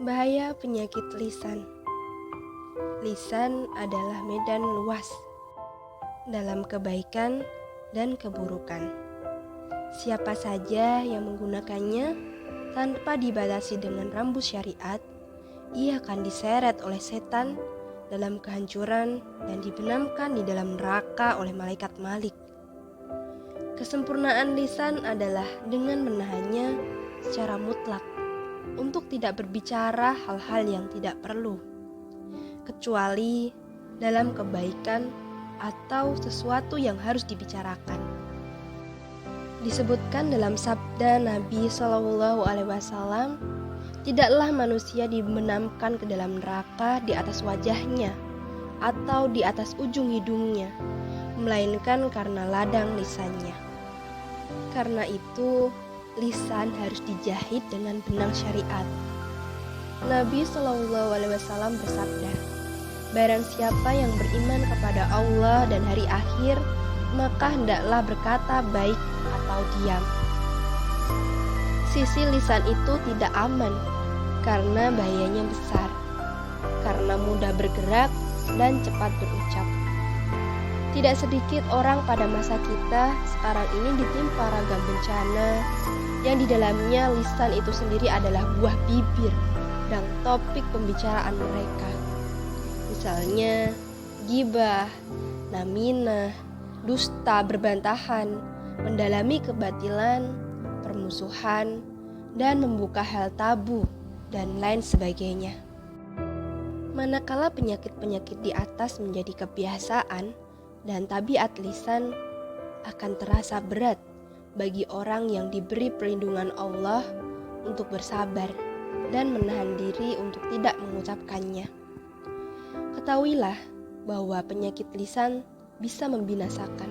Bahaya penyakit lisan. Lisan adalah medan luas dalam kebaikan dan keburukan. Siapa saja yang menggunakannya tanpa dibatasi dengan rambu syariat, ia akan diseret oleh setan dalam kehancuran dan dibenamkan di dalam neraka oleh malaikat Malik. Kesempurnaan lisan adalah dengan menahannya secara mutlak untuk tidak berbicara hal-hal yang tidak perlu, kecuali dalam kebaikan atau sesuatu yang harus dibicarakan. Disebutkan dalam sabda Nabi SAW, tidaklah manusia dibenamkan ke dalam neraka di atas wajahnya atau di atas ujung hidungnya, melainkan karena ladang lisannya. Karena itu, lisan harus dijahit dengan benang syariat. Nabi SAW bersabda, "Barang siapa yang beriman kepada Allah dan hari akhir, maka hendaklah berkata baik atau diam." Sisi lisan itu tidak aman karena bahayanya besar, karena mudah bergerak dan cepat berucap. Tidak sedikit orang pada masa kita sekarang ini ditimpa ragam bencana yang di dalamnya lisan itu sendiri adalah buah bibir dan topik pembicaraan mereka. Misalnya gibah, naminah, dusta berbantahan, mendalami kebatilan, permusuhan, dan membuka hal tabu, dan lain sebagainya. Manakala penyakit-penyakit di atas menjadi kebiasaan dan tabiat lisan, akan terasa berat bagi orang yang diberi perlindungan Allah untuk bersabar dan menahan diri untuk tidak mengucapkannya. Ketahuilah bahwa penyakit lisan bisa membinasakan,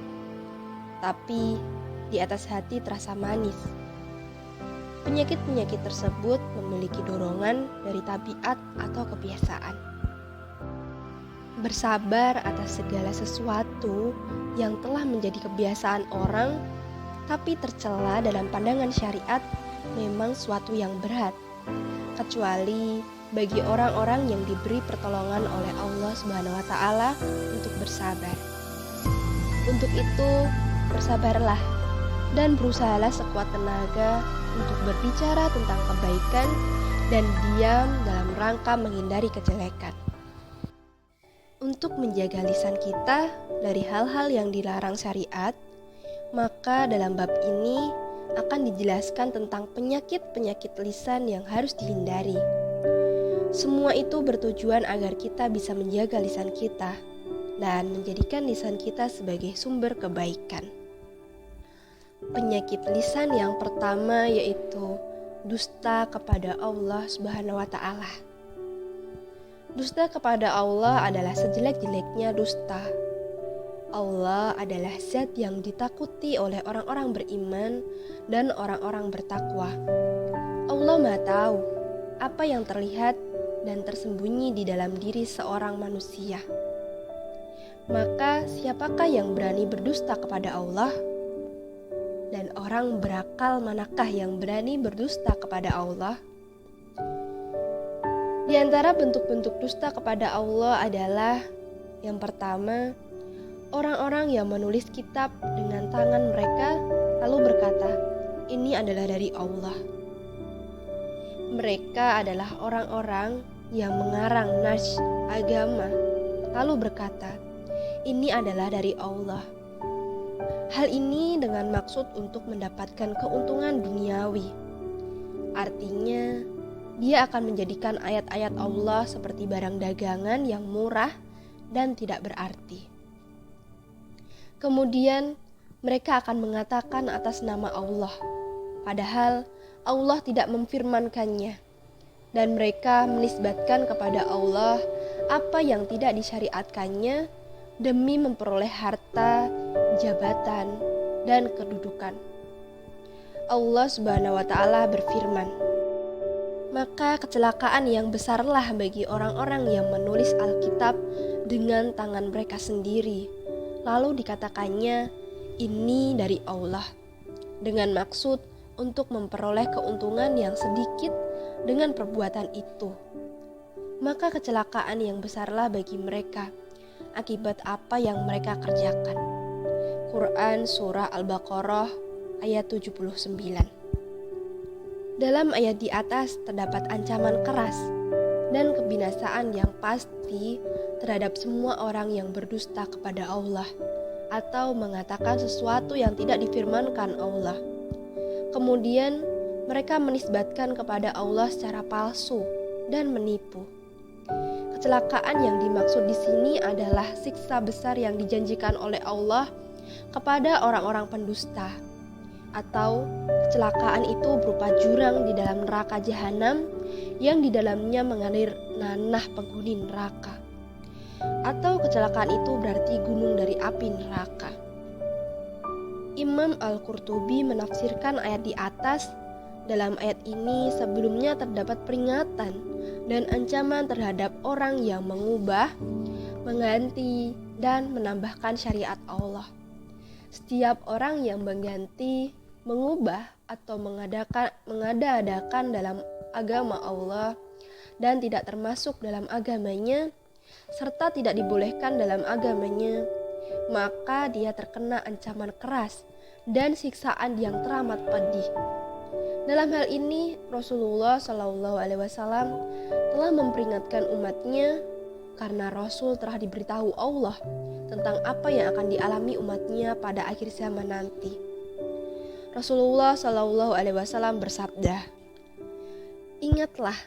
tapi di atas hati terasa manis. Penyakit-penyakit tersebut memiliki dorongan dari tabiat atau kebiasaan. Bersabar atas segala sesuatu yang telah menjadi kebiasaan orang, tapi tercela dalam pandangan syariat, memang suatu yang berat, kecuali bagi orang-orang yang diberi pertolongan oleh Allah Subhanahu wa Ta'ala untuk bersabar. Untuk itu, bersabarlah dan berusahalah sekuat tenaga untuk berbicara tentang kebaikan dan diam dalam rangka menghindari kejelekan. Untuk menjaga lisan kita dari hal-hal yang dilarang syariat, maka dalam bab ini akan dijelaskan tentang penyakit-penyakit lisan yang harus dihindari. Semua itu bertujuan agar kita bisa menjaga lisan kita dan menjadikan lisan kita sebagai sumber kebaikan. Penyakit lisan yang pertama yaitu dusta kepada Allah Subhanahu wa Ta'ala. Dusta kepada Allah adalah sejelek-jeleknya dusta. Allah adalah zat yang ditakuti oleh orang-orang beriman dan orang-orang bertakwa. Allah Maha Tahu apa yang terlihat dan tersembunyi di dalam diri seorang manusia. Maka siapakah yang berani berdusta kepada Allah? Dan orang berakal manakah yang berani berdusta kepada Allah? Di antara bentuk-bentuk dusta kepada Allah adalah yang pertama, orang-orang yang menulis kitab dengan tangan mereka lalu berkata, "Ini adalah dari Allah." Mereka adalah orang-orang yang mengarang nas agama lalu berkata, "Ini adalah dari Allah." Hal ini dengan maksud untuk mendapatkan keuntungan duniawi. Artinya, dia akan menjadikan ayat-ayat Allah seperti barang dagangan yang murah dan tidak berarti. Kemudian, mereka akan mengatakan atas nama Allah, padahal Allah tidak memfirmankannya. Dan mereka menisbatkan kepada Allah apa yang tidak disyariatkannya demi memperoleh harta, jabatan, dan kedudukan. Allah Subhanahu wa Ta'ala berfirman, "Maka kecelakaan yang besarlah bagi orang-orang yang menulis Alkitab dengan tangan mereka sendiri." Lalu dikatakannya, "Ini dari Allah." Dengan maksud untuk memperoleh keuntungan yang sedikit dengan perbuatan itu, maka kecelakaan yang besarlah bagi mereka akibat apa yang mereka kerjakan. Quran Surah Al-Baqarah ayat 79. Dalam ayat di atas terdapat ancaman keras dan kebinasaan yang pasti terhadap semua orang yang berdusta kepada Allah atau mengatakan sesuatu yang tidak difirmankan Allah. Kemudian mereka menisbatkan kepada Allah secara palsu dan menipu. Kecelakaan yang dimaksud di sini adalah siksa besar yang dijanjikan oleh Allah kepada orang-orang pendusta, atau kecelakaan itu berupa jurang di dalam neraka jahanam yang di dalamnya mengalir nanah penghuni neraka, atau kecelakaan itu berarti gunung dari api neraka. Imam Al-Qurtubi menafsirkan ayat di atas. Dalam ayat ini sebelumnya terdapat peringatan dan ancaman terhadap orang yang mengubah, mengganti, dan menambahkan syariat Allah. Setiap orang yang mengganti, mengubah, atau mengada-adakan dalam agama Allah dan tidak termasuk dalam agamanya, serta tidak dibolehkan dalam agamanya, maka dia terkena ancaman keras dan siksaan yang teramat pedih. Dalam hal ini, Rasulullah SAW telah memperingatkan umatnya karena Rasul telah diberitahu Allah tentang apa yang akan dialami umatnya pada akhir zaman nanti. Rasulullah SAW bersabda, "Ingatlah,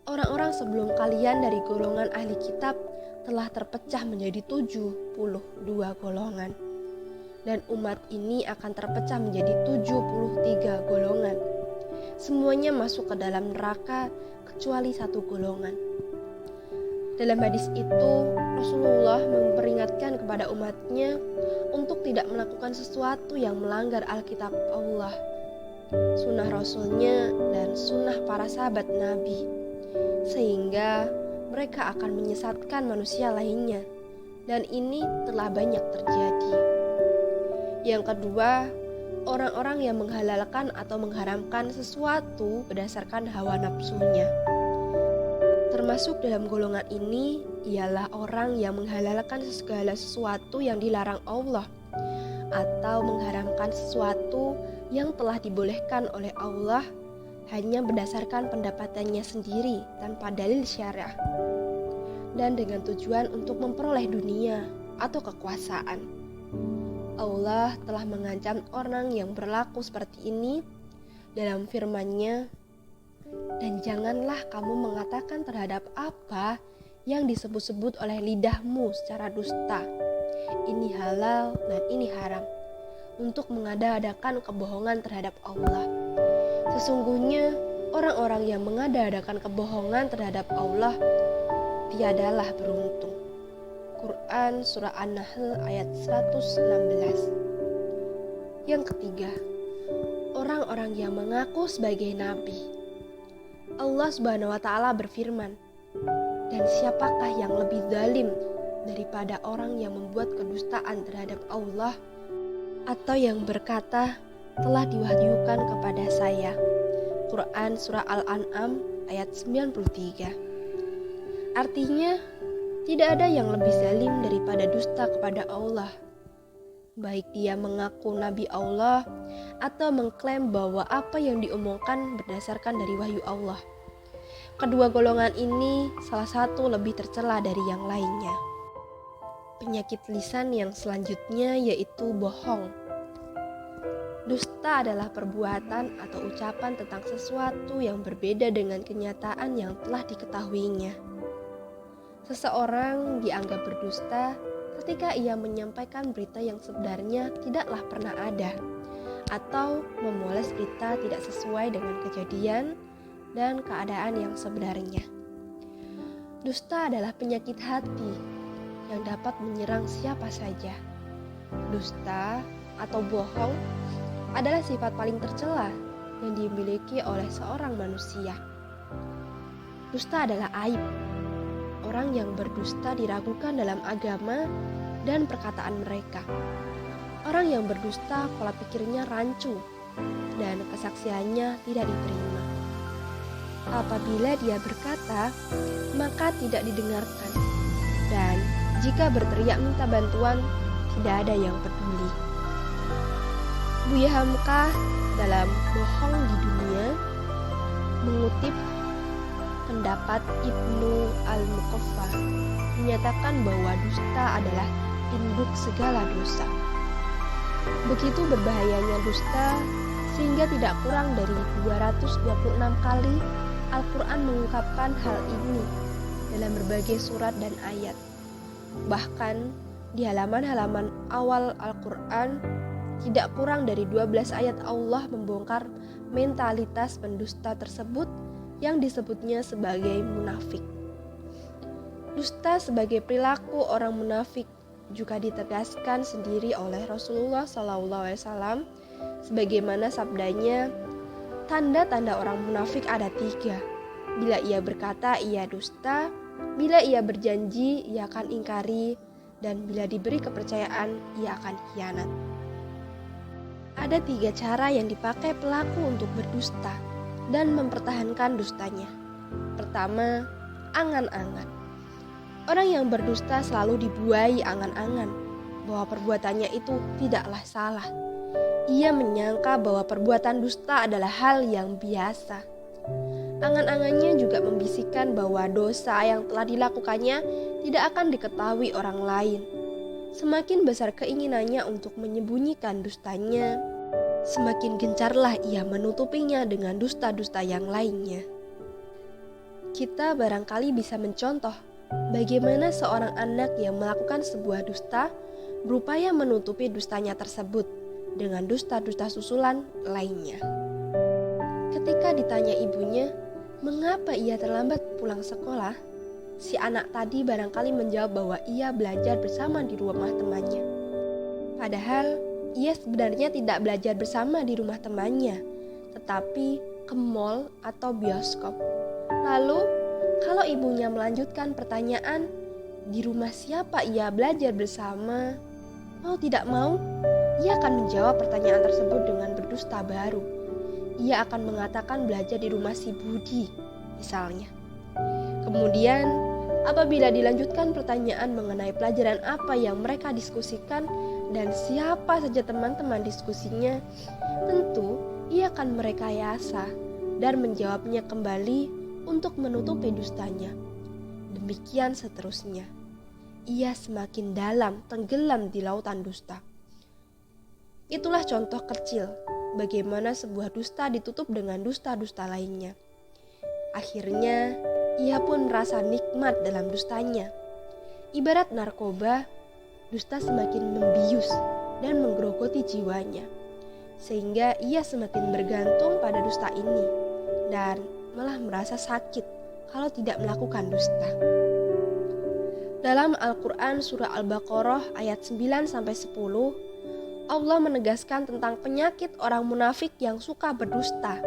orang-orang sebelum kalian dari golongan ahli kitab telah terpecah menjadi 72 golongan, dan umat ini akan terpecah menjadi 73 golongan. Semuanya masuk ke dalam neraka kecuali satu golongan." Dalam hadis itu, Rasulullah memperingatkan kepada umatnya untuk tidak melakukan sesuatu yang melanggar Alkitab Allah, sunnah Rasulnya, dan sunnah para sahabat Nabi, sehingga mereka akan menyesatkan manusia lainnya, dan ini telah banyak terjadi. Yang kedua, orang-orang yang menghalalkan atau mengharamkan sesuatu berdasarkan hawa nafsunya. Termasuk dalam golongan ini ialah orang yang menghalalkan segala sesuatu yang dilarang Allah atau mengharamkan sesuatu yang telah dibolehkan oleh Allah hanya berdasarkan pendapatannya sendiri tanpa dalil syariah dan dengan tujuan untuk memperoleh dunia atau kekuasaan. Allah telah mengancam orang yang berlaku seperti ini dalam firman-Nya, "Dan janganlah kamu mengatakan terhadap apa yang disebut-sebut oleh lidahmu secara dusta, ini halal dan ini haram, untuk mengada-adakan kebohongan terhadap Allah. Sesungguhnya orang-orang yang mengada-adakan kebohongan terhadap Allah tiadalah beruntung." Quran Surah An-Nahl ayat 116. Yang ketiga, orang-orang yang mengaku sebagai nabi. Allah Subhanahu wa Ta'ala berfirman, "Dan siapakah yang lebih zalim daripada orang yang membuat kedustaan terhadap Allah atau yang berkata telah diwahyukan kepada saya." Quran Surah Al-An'am ayat 93. Artinya, tidak ada yang lebih zalim daripada dusta kepada Allah, baik dia mengaku nabi Allah atau mengklaim bahwa apa yang diomongkan berdasarkan dari wahyu Allah. Kedua golongan ini salah satu lebih tercela dari yang lainnya. Penyakit lisan yang selanjutnya yaitu bohong. Dusta adalah perbuatan atau ucapan tentang sesuatu yang berbeda dengan kenyataan yang telah diketahuinya. Seseorang dianggap berdusta ketika ia menyampaikan berita yang sebenarnya tidaklah pernah ada, atau memoles berita tidak sesuai dengan kejadian dan keadaan yang sebenarnya. Dusta adalah penyakit hati yang dapat menyerang siapa saja. Dusta atau bohong adalah sifat paling tercela yang dimiliki oleh seorang manusia. Dusta adalah aib. Orang yang berdusta diragukan dalam agama dan perkataan mereka. Orang yang berdusta pola pikirnya rancu dan kesaksiannya tidak diterima. Apabila dia berkata, maka tidak didengarkan, dan jika berteriak minta bantuan, tidak ada yang peduli. Buya Hamka dalam Bohong di Dunia mengutip pendapat Ibnu Al-Muqaffa menyatakan bahwa dusta adalah induk segala dosa. Begitu berbahayanya dusta sehingga tidak kurang dari 226 kali Al-Quran mengungkapkan hal ini dalam berbagai surat dan ayat. Bahkan di halaman-halaman awal Al-Quran tidak kurang dari 12 ayat Allah membongkar mentalitas pendusta tersebut yang disebutnya sebagai munafik. Dusta sebagai perilaku orang munafik juga ditegaskan sendiri oleh Rasulullah SAW, sebagaimana sabdanya, tanda-tanda orang munafik ada 3. Bila ia berkata, ia dusta; bila ia berjanji, ia akan ingkari; dan bila diberi kepercayaan, ia akan khianat. Ada 3 cara yang dipakai pelaku untuk berdusta dan mempertahankan dustanya. Pertama, angan-angan. Orang yang berdusta selalu dibuai angan-angan bahwa perbuatannya itu tidaklah salah. Ia menyangka bahwa perbuatan dusta adalah hal yang biasa. Angan-angannya juga membisikkan bahwa dosa yang telah dilakukannya tidak akan diketahui orang lain. Semakin besar keinginannya untuk menyembunyikan dustanya, semakin gencarlah ia menutupinya dengan dusta-dusta yang lainnya. Kita barangkali bisa mencontoh bagaimana seorang anak yang melakukan sebuah dusta berupaya menutupi dustanya tersebut dengan dusta-dusta susulan lainnya. Ketika ditanya ibunya, mengapa ia terlambat pulang sekolah? Si anak tadi barangkali menjawab bahwa ia belajar bersama di rumah temannya. Padahal ia sebenarnya tidak belajar bersama di rumah temannya, tetapi ke mall atau bioskop. Lalu, kalau ibunya melanjutkan pertanyaan, di rumah siapa ia belajar bersama? Mau tidak mau, ia akan menjawab pertanyaan tersebut dengan berdusta baru. Ia akan mengatakan belajar di rumah si Budi, misalnya. Kemudian, apabila dilanjutkan pertanyaan mengenai pelajaran apa yang mereka diskusikan dan siapa saja teman-teman diskusinya, tentu ia akan merekayasa dan menjawabnya kembali untuk menutupi dustanya. Demikian seterusnya. Ia semakin dalam tenggelam di lautan dusta. Itulah contoh kecil bagaimana sebuah dusta ditutup dengan dusta-dusta lainnya. Akhirnya, ia pun merasa nikmat dalam dustanya. Ibarat narkoba, dusta semakin membius dan menggerogoti jiwanya, sehingga ia semakin bergantung pada dusta ini dan malah merasa sakit kalau tidak melakukan dusta. Dalam Al-Quran surah Al-Baqarah ayat 9-10, Allah menegaskan tentang penyakit orang munafik yang suka berdusta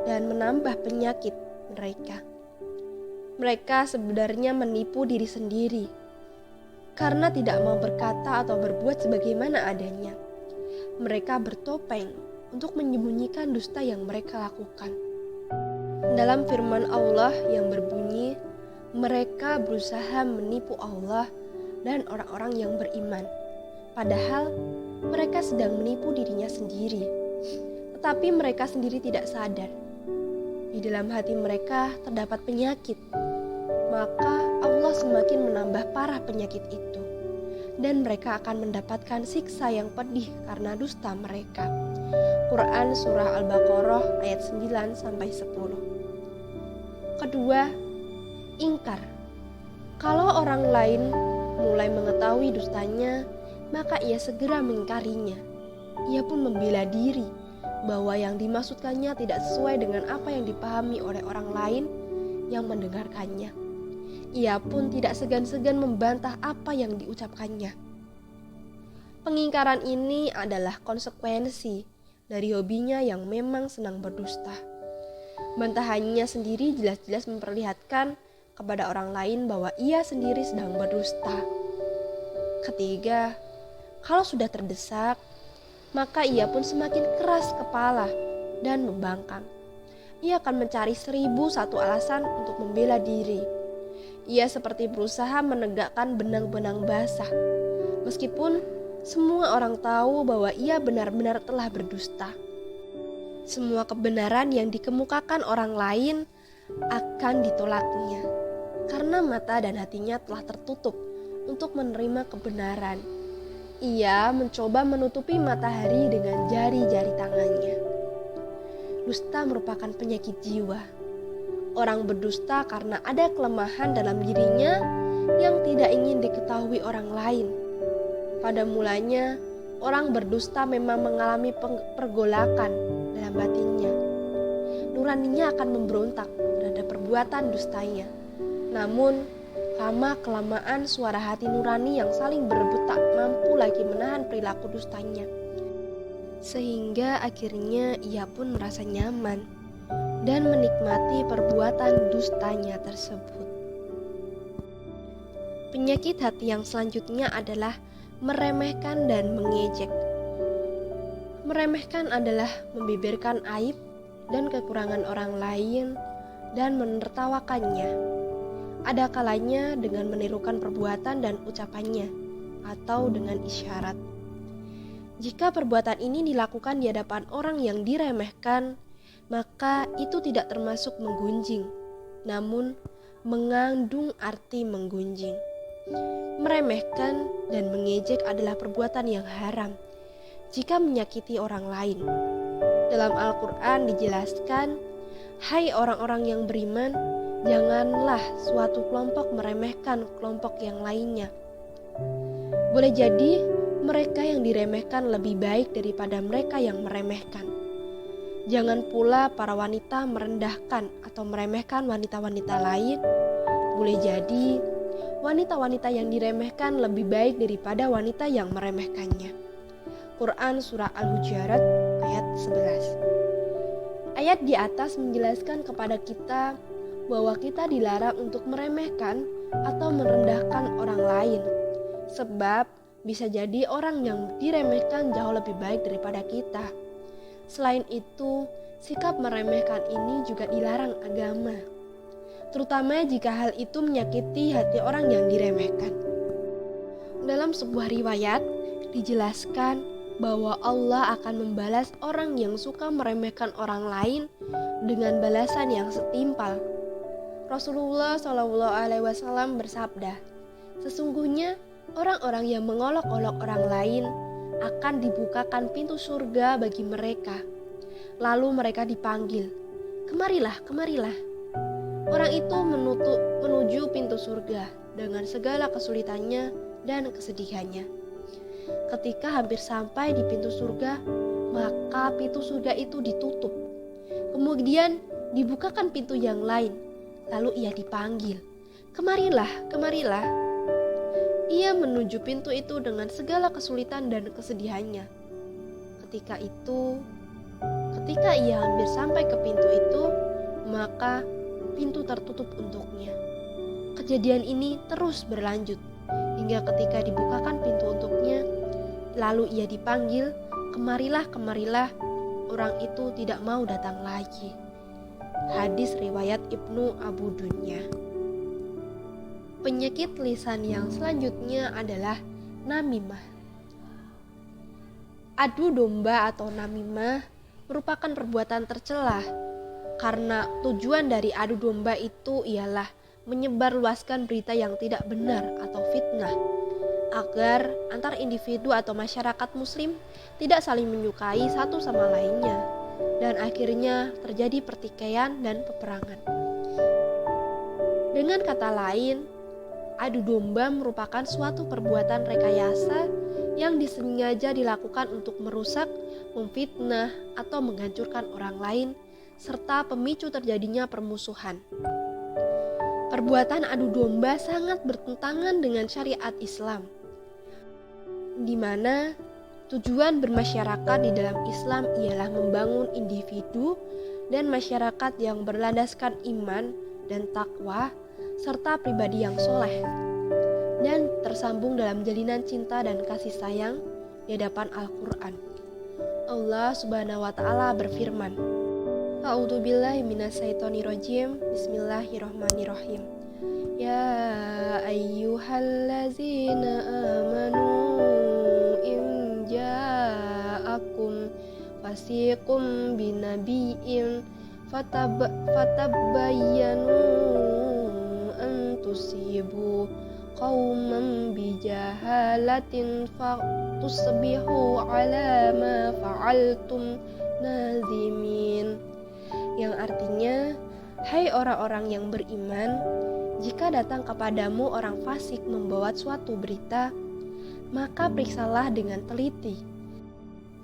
dan menambah penyakit mereka. Mereka sebenarnya menipu diri sendiri karena tidak mau berkata atau berbuat sebagaimana adanya. Mereka bertopeng untuk menyembunyikan dusta yang mereka lakukan. Dalam firman Allah yang berbunyi, mereka berusaha menipu Allah dan orang-orang yang beriman. Padahal mereka sedang menipu dirinya sendiri. Tetapi mereka sendiri tidak sadar. Di dalam hati mereka terdapat penyakit. Maka Allah semakin menambah parah penyakit itu. Dan mereka akan mendapatkan siksa yang pedih karena dusta mereka. Quran surah Al-Baqarah ayat 9-10. Kedua, ingkar. Kalau orang lain mulai mengetahui dustanya, maka ia segera mengingkarinya. Ia pun membela diri bahwa yang dimaksudkannya tidak sesuai dengan apa yang dipahami oleh orang lain yang mendengarkannya. Ia pun tidak segan-segan membantah apa yang diucapkannya. Pengingkaran ini adalah konsekuensi dari hobinya yang memang senang berdusta. Bantahannya sendiri jelas-jelas memperlihatkan kepada orang lain bahwa ia sendiri sedang berdusta. Ketiga, kalau sudah terdesak, maka ia pun semakin keras kepala dan membangkang. Ia akan mencari 1001 alasan untuk membela diri. Ia seperti berusaha menegakkan benang-benang basah, meskipun semua orang tahu bahwa ia benar-benar telah berdusta. Semua kebenaran yang dikemukakan orang lain akan ditolaknya, karena mata dan hatinya telah tertutup untuk menerima kebenaran. Ia mencoba menutupi matahari dengan jari-jari tangannya. Dusta merupakan penyakit jiwa. Orang berdusta karena ada kelemahan dalam dirinya yang tidak ingin diketahui orang lain. Pada mulanya, orang berdusta memang mengalami pergolakan dalam batinnya. Nuraninya akan memberontak terhadap perbuatan dustanya. Namun, lama-kelamaan suara hati nurani yang saling berebut tak mampu lagi menahan perilaku dustanya. Sehingga akhirnya ia pun merasa nyaman dan menikmati perbuatan dustanya tersebut. Penyakit hati yang selanjutnya adalah meremehkan dan mengejek. Meremehkan adalah membeberkan aib dan kekurangan orang lain dan menertawakannya. Ada kalanya dengan menirukan perbuatan dan ucapannya atau dengan isyarat. Jika perbuatan ini dilakukan di hadapan orang yang diremehkan, maka itu tidak termasuk menggunjing, namun mengandung arti menggunjing. Meremehkan dan mengejek adalah perbuatan yang haram jika menyakiti orang lain. Dalam Al-Quran dijelaskan, "Hai orang-orang yang beriman, janganlah suatu kelompok meremehkan kelompok yang lainnya." Boleh jadi mereka yang diremehkan lebih baik daripada mereka yang meremehkan. Jangan pula para wanita merendahkan atau meremehkan wanita-wanita lain. Boleh jadi wanita-wanita yang diremehkan lebih baik daripada wanita yang meremehkannya. Quran Surah Al-Hujurat ayat 11. Ayat di atas menjelaskan kepada kita bahwa kita dilarang untuk meremehkan atau merendahkan orang lain. Sebab bisa jadi orang yang diremehkan jauh lebih baik daripada kita. Selain itu, sikap meremehkan ini juga dilarang agama, terutama jika hal itu menyakiti hati orang yang diremehkan. Dalam sebuah riwayat dijelaskan bahwa Allah akan membalas orang yang suka meremehkan orang lain dengan balasan yang setimpal. Rasulullah SAW bersabda, "Sesungguhnya orang-orang yang mengolok-olok orang lain akan dibukakan pintu surga bagi mereka. Lalu mereka dipanggil, 'Kemarilah, kemarilah.' Orang itu menuju pintu surga dengan segala kesulitannya dan kesedihannya. Ketika hampir sampai di pintu surga, maka pintu surga itu ditutup. Kemudian dibukakan pintu yang lain. Lalu ia dipanggil, 'Kemarilah, kemarilah.' Ia menuju pintu itu dengan segala kesulitan dan kesedihannya. Ketika ia hampir sampai ke pintu itu, maka pintu tertutup untuknya. Kejadian ini terus berlanjut hingga ketika dibukakan pintu untuknya, lalu ia dipanggil, 'Kemarilah, kemarilah.' Orang itu tidak mau datang lagi. Hadis riwayat Ibnu Abu Dunya. Penyakit lisan yang selanjutnya adalah namimah. Adu domba atau namimah merupakan perbuatan tercela karena tujuan dari adu domba itu ialah menyebarluaskan berita yang tidak benar atau fitnah agar antar individu atau masyarakat muslim tidak saling menyukai satu sama lainnya dan akhirnya terjadi pertikaian dan peperangan. Dengan kata lain, adu domba merupakan suatu perbuatan rekayasa yang disengaja dilakukan untuk merusak, memfitnah, atau menghancurkan orang lain, serta pemicu terjadinya permusuhan. Perbuatan adu domba sangat bertentangan dengan syariat Islam, di mana tujuan bermasyarakat di dalam Islam ialah membangun individu dan masyarakat yang berlandaskan iman dan takwa, serta pribadi yang soleh dan tersambung dalam jalinan cinta dan kasih sayang di hadapan Al-Quran. Allah Subhanahu wa taala berfirman, A'udzubillahi minasyaitonirrajim. Bismillahirrahmanirrahim. Ya ayyuhallazina amanu in ja'akum fasiqum binabiyyin fatabayyanu an tusibu qauman bijahalatin fatusbihu ala ma fa'altum nazimin. Yang artinya, hai orang-orang yang beriman, jika datang kepadamu orang fasik membawa suatu berita, maka periksalah dengan teliti,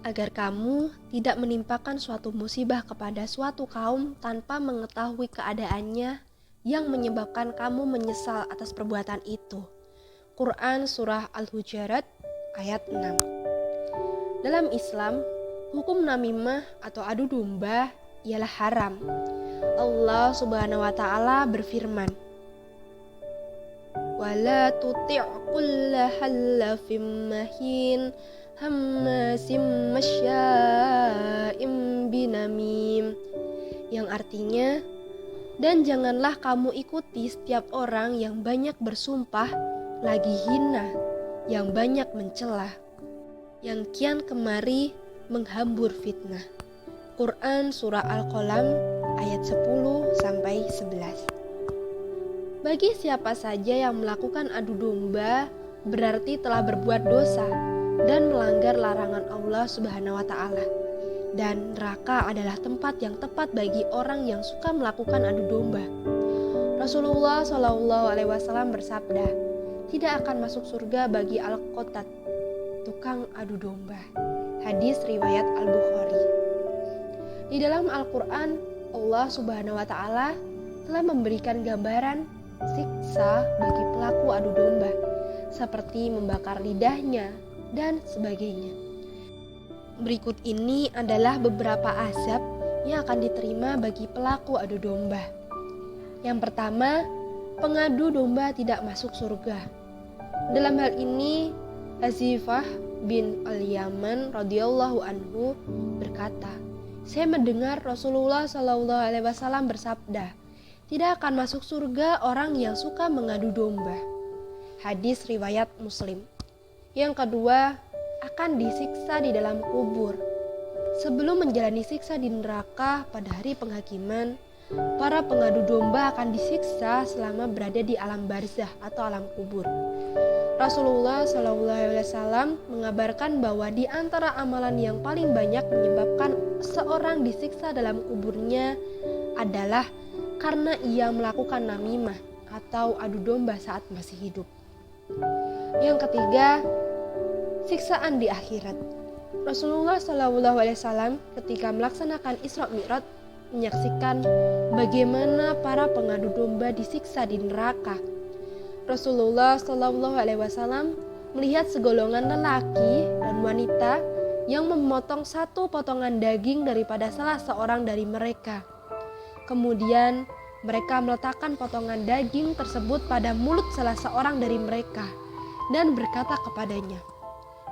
agar kamu tidak menimpakan suatu musibah kepada suatu kaum tanpa mengetahui keadaannya yang menyebabkan kamu menyesal atas perbuatan itu. Quran Surah Al-Hujurat ayat 6. Dalam Islam, hukum namimah atau adu domba ialah haram. Allah Subhanahu wa taala berfirman, wala tuti' kulla hallafim mahin hammasim masya'im binamim. Yang artinya, dan janganlah kamu ikuti setiap orang yang banyak bersumpah lagi hina, yang banyak mencela, yang kian kemari menghambur fitnah. Quran Surah Al-Qalam ayat 10-11. Bagi siapa saja yang melakukan adu domba berarti telah berbuat dosa dan melanggar larangan Allah Subhanahu wa taala. Dan neraka adalah tempat yang tepat bagi orang yang suka melakukan adu domba. Rasulullah SAW bersabda, tidak akan masuk surga bagi al-qatat, tukang adu domba. Hadis riwayat Al-Bukhari. Di dalam Al-Quran, Allah Subhanahu wa taala telah memberikan gambaran siksa bagi pelaku adu domba, seperti membakar lidahnya dan sebagainya. Berikut ini adalah beberapa azab yang akan diterima bagi pelaku adu domba. Yang pertama, pengadu domba tidak masuk surga. Dalam hal ini, Hazifah bin Al-Yaman radhiyallahu anhu berkata, saya mendengar Rasulullah SAW bersabda, tidak akan masuk surga orang yang suka mengadu domba. Hadis riwayat Muslim. Yang kedua, akan disiksa di dalam kubur. Sebelum menjalani siksa di neraka pada hari penghakiman, para pengadu domba akan disiksa selama berada di alam barzah atau alam kubur. Rasulullah SAW mengabarkan bahwa di antara amalan yang paling banyak menyebabkan seorang disiksa dalam kuburnya adalah karena ia melakukan namimah atau adu domba saat masih hidup. Yang ketiga, siksaan di akhirat. Rasulullah SAW ketika melaksanakan Isra Mi'raj menyaksikan bagaimana para pengadu domba disiksa di neraka. Rasulullah SAW melihat segolongan lelaki dan wanita yang memotong satu potongan daging daripada salah seorang dari mereka. Kemudian mereka meletakkan potongan daging tersebut pada mulut salah seorang dari mereka dan berkata kepadanya,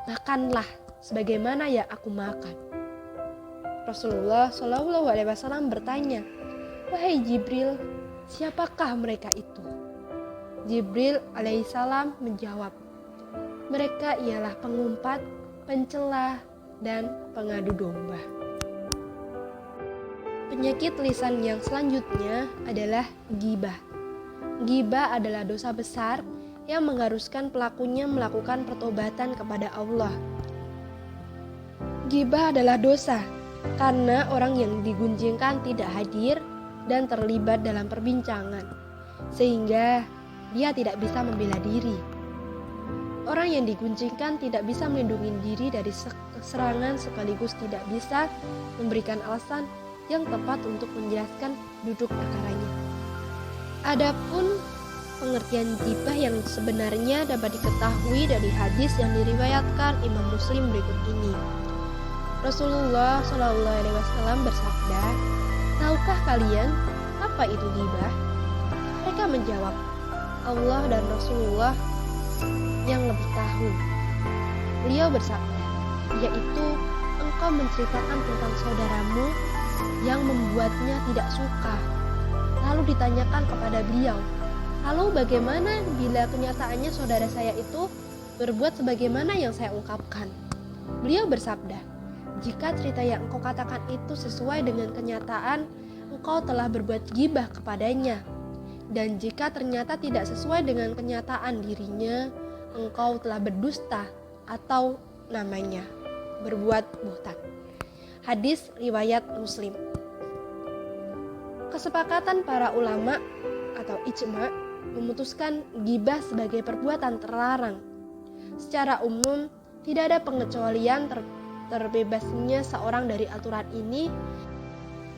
makanlah sebagaimana yang aku makan. Rasulullah SAW bertanya, wahai Jibril, siapakah mereka itu? Jibril alaihissalam menjawab, mereka ialah pengumpat, pencela, dan pengadu domba. Penyakit lisan yang selanjutnya adalah ghibah. Ghibah adalah dosa besar yang mengharuskan pelakunya melakukan pertobatan kepada Allah. Ghibah adalah dosa karena orang yang digunjingkan tidak hadir dan terlibat dalam perbincangan, sehingga dia tidak bisa membela diri. Orang yang diguncingkan tidak bisa melindungi diri dari serangan sekaligus tidak bisa memberikan alasan yang tepat untuk menjelaskan duduk perkaranya. Adapun pengertian ghibah yang sebenarnya dapat diketahui dari hadis yang diriwayatkan Imam Muslim berikut ini. Rasulullah SAW bersabda, tahukah kalian apa itu ghibah? Mereka menjawab, Allah dan Rasulullah yang lebih tahu. Beliau bersabda, yaitu engkau engkau menceritakan tentang saudaramu yang membuatnya tidak suka. Lalu ditanyakan kepada beliau, lalu bagaimana bila kenyataannya saudara saya itu berbuat sebagaimana yang saya ungkapkan? Beliau bersabda, jika cerita yang engkau katakan itu sesuai dengan kenyataan, engkau telah berbuat gibah kepadanya. Dan jika ternyata tidak sesuai dengan kenyataan dirinya, engkau telah berdusta atau namanya berbuat buhtan. Hadis riwayat Muslim. Kesepakatan para ulama atau ijma memutuskan gibah sebagai perbuatan terlarang. Secara umum, tidak ada pengecualian terbebasnya seorang dari aturan ini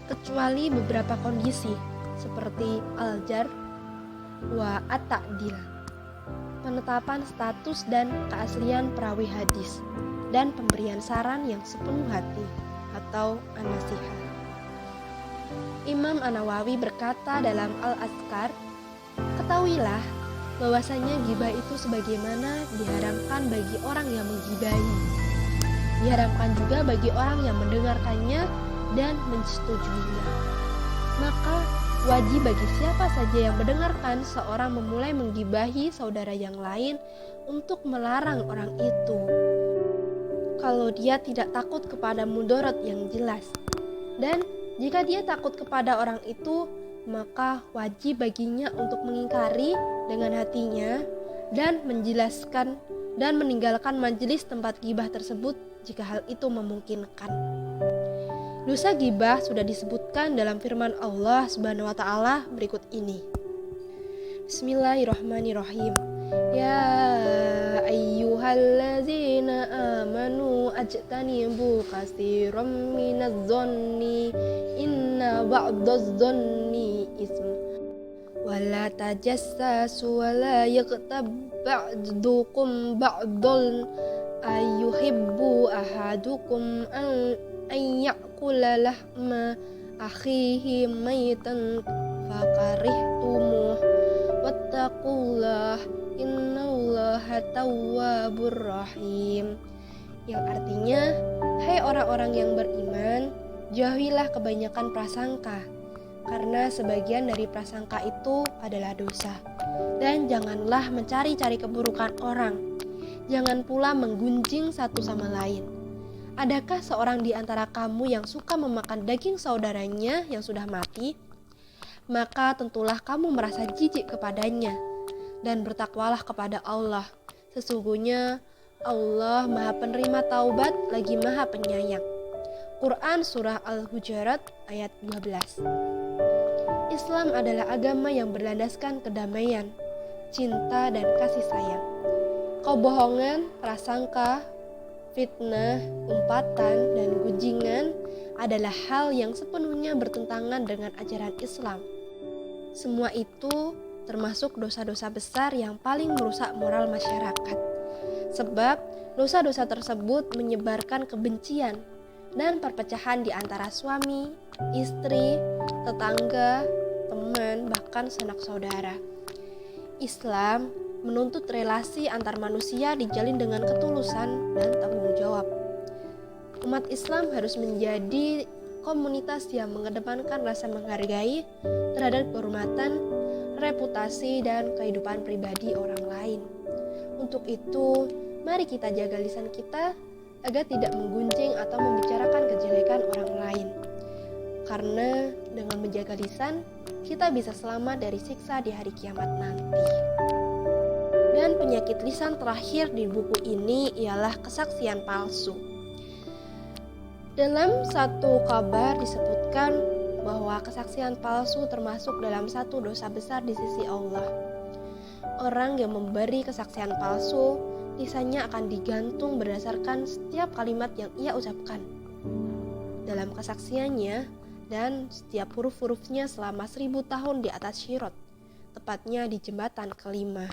kecuali beberapa kondisi seperti al-jar wa at-ta'dil, penetapan status dan keaslian perawi hadis, dan pemberian saran yang sepenuh hati atau an-nasihah. Imam An-Nawawi berkata dalam Al-Azkar, ketahuilah bahwasanya gibah itu sebagaimana diharamkan bagi orang yang menggibahi, diharamkan juga bagi orang yang mendengarkannya dan menyetujuinya. Maka wajib bagi siapa saja yang mendengarkan seorang memulai menggibahi saudara yang lain untuk melarang orang itu, kalau dia tidak takut kepada mudarat yang jelas. Dan jika dia takut kepada orang itu, maka wajib baginya untuk mengingkari dengan hatinya dan menjelaskan dan meninggalkan majelis tempat gibah tersebut jika hal itu memungkinkan. Dosa gibah sudah disebutkan dalam firman Allah Subhanahu wa taala berikut ini. Bismillahirrahmanirrahim. Ya ayyuhallazina amanu ajtanibu katsiran minadh-dhanni inna ba'dadh-dhanni ism wala tajassasu wala yaghtab ba'dukum ba'dhan ayyuhibbu ahadukum an ya'kula lahma akhihi maitan fakarihtumuh wattaqullah innallaha tawwabur rahim, yang artinya, hai orang-orang yang beriman, jauhilah kebanyakan prasangka, karena sebagian dari prasangka itu adalah dosa. Dan janganlah mencari-cari keburukan orang, jangan pula menggunjing satu sama lain. Adakah seorang di antara kamu yang suka memakan daging saudaranya yang sudah mati? Maka tentulah kamu merasa jijik kepadanya, dan bertakwalah kepada Allah. Sesungguhnya Allah Maha Penerima Taubat lagi Maha Penyayang. Quran Surah Al-Hujurat ayat 12. Islam adalah agama yang berlandaskan kedamaian, cinta, dan kasih sayang. Kebohongan, prasangka, fitnah, umpatan, dan gunjingan adalah hal yang sepenuhnya bertentangan dengan ajaran Islam. Semua itu termasuk dosa-dosa besar yang paling merusak moral masyarakat. Sebab dosa-dosa tersebut menyebarkan kebencian dan perpecahan di antara suami, istri, tetangga, teman, bahkan sanak saudara. Islam menuntut relasi antar manusia dijalin dengan ketulusan dan tanggung jawab. Umat Islam harus menjadi komunitas yang mengedepankan rasa menghargai terhadap kehormatan, reputasi, dan kehidupan pribadi orang lain. Untuk itu, mari kita jaga lisan kita agar tidak menggunjing atau membicarakan kejelekan orang lain. Karena dengan menjaga lisan, kita bisa selamat dari siksa di hari kiamat nanti. Dan penyakit lisan terakhir di buku ini ialah kesaksian palsu. Dalam satu kabar disebutkan bahwa kesaksian palsu termasuk dalam satu dosa besar di sisi Allah. Orang yang memberi kesaksian palsu, lisannya akan digantung berdasarkan setiap kalimat yang ia ucapkan dalam kesaksiannya, dan setiap huruf-hurufnya selama 1000 tahun di atas Syirot, tepatnya di jembatan kelima.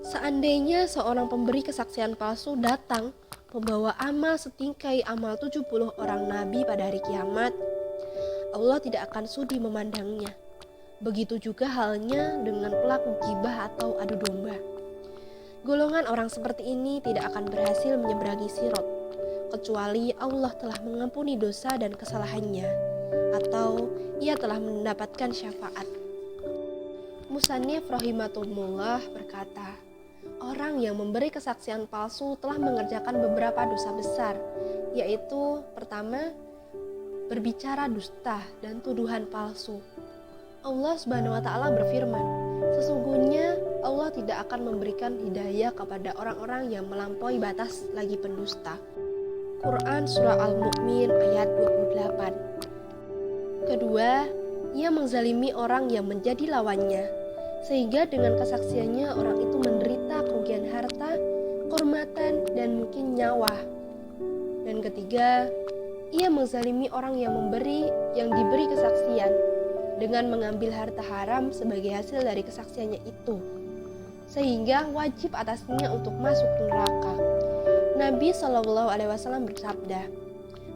Seandainya seorang pemberi kesaksian palsu datang membawa amal setingkai amal 70 orang nabi pada hari kiamat, Allah tidak akan sudi memandangnya. Begitu juga halnya dengan pelaku gibah atau adu domba. Golongan orang seperti ini tidak akan berhasil menyeberangi Sirat, kecuali Allah telah mengampuni dosa dan kesalahannya, atau ia telah mendapatkan syafaat. Musannif rahimatullah berkata, orang yang memberi kesaksian palsu telah mengerjakan beberapa dosa besar, yaitu pertama, berbicara dusta dan tuduhan palsu. Allah Subhanahu wa taala berfirman, sesungguhnya Allah tidak akan memberikan hidayah kepada orang-orang yang melampaui batas lagi pendusta. Quran Surah Al-Mu'min ayat 28. Kedua, ia menzalimi orang yang menjadi lawannya, sehingga dengan kesaksiannya orang itu menderita kerugian harta, kehormatan, dan mungkin nyawa. Dan ketiga, ia menzalimi orang yang diberi kesaksian dengan mengambil harta haram sebagai hasil dari kesaksiannya itu, sehingga wajib atasnya untuk masuk neraka. Nabi SAW bersabda,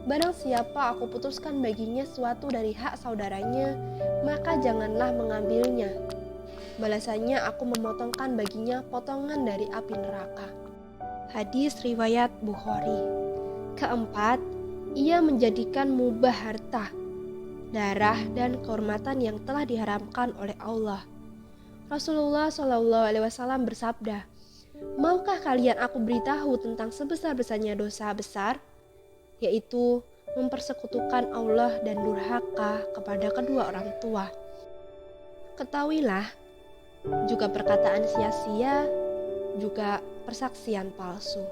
barang siapa aku putuskan baginya suatu dari hak saudaranya, maka janganlah mengambilnya. Balasannya aku memotongkan baginya potongan dari api neraka. Hadis riwayat Bukhari. Keempat, ia menjadikan mubah harta, darah, dan kehormatan yang telah diharamkan oleh Allah. Rasulullah SAW bersabda, maukah kalian aku beritahu tentang sebesar-besarnya dosa besar, yaitu mempersekutukan Allah dan durhaka kepada kedua orang tua. Ketahuilah, juga perkataan sia-sia, juga persaksian palsu.